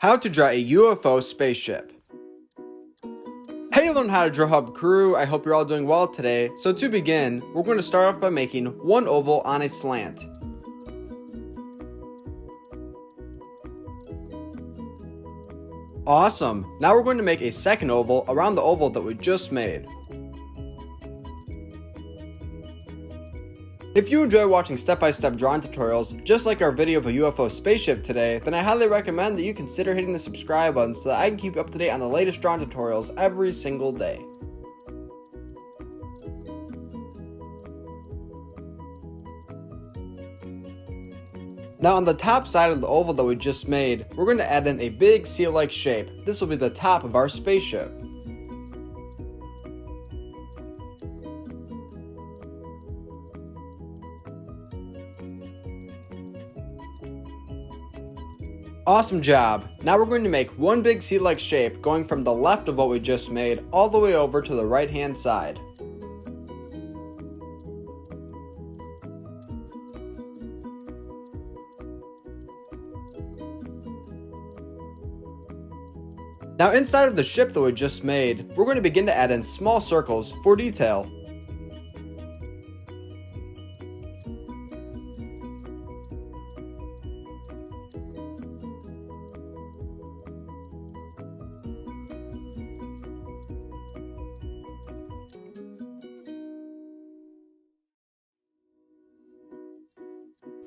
How to draw a UFO spaceship. Hey Learn How to Draw Hub crew, I hope you're all doing well today. So to begin, we're going to start off by making one oval on a slant. Awesome, now we're going to make a second oval around the oval that we just made. If you enjoy watching step-by-step drawing tutorials, just like our video of a UFO spaceship today, then I highly recommend that you consider hitting the subscribe button so that I can keep you up to date on the latest drawing tutorials every single day. Now on the top side of the oval that we just made, we're going to add in a big seal-like shape. This will be the top of our spaceship. Awesome job! Now we're going to make one big sea-like shape going from the left of what we just made all the way over to the right hand side. Now inside of the ship that we just made, we're going to begin to add in small circles for detail.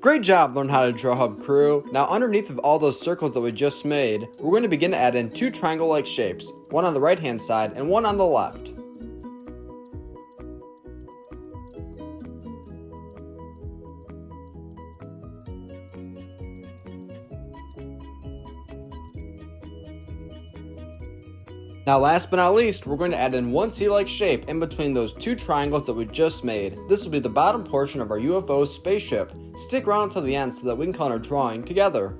Great job, Learn How to Draw Hub crew. Now underneath of all those circles that we just made, we're going to begin to add in two triangle-like shapes, one on the right hand side and one on the left. Now last but not least, we're going to add in one sea-like shape in between those two triangles that we just made. This will be the bottom portion of our UFO spaceship. Stick around until the end so that we can count our drawing together.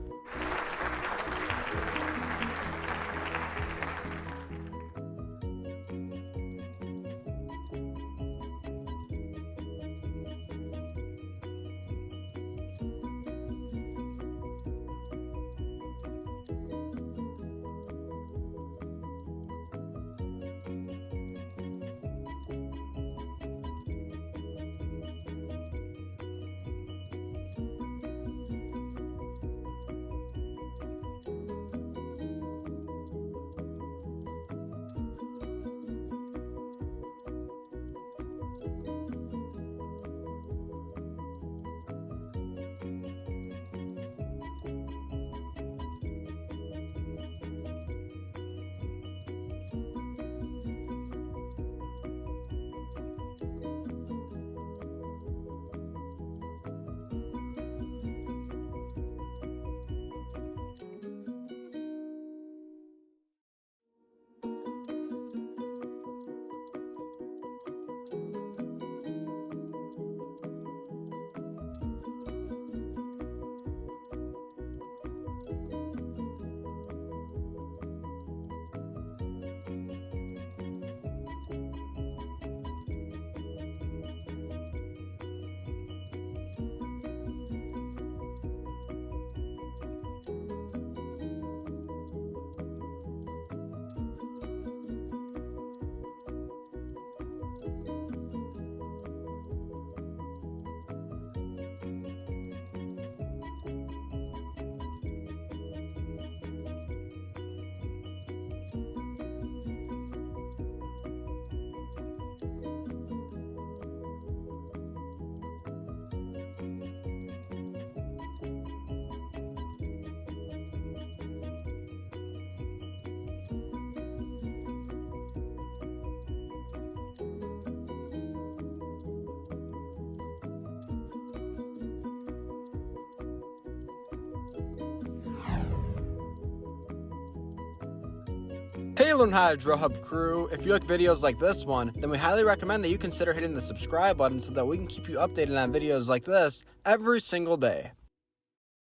Hey Learn How to Draw Hub crew, if you like videos like this one, then we highly recommend that you consider hitting the subscribe button so that we can keep you updated on videos like this every single day.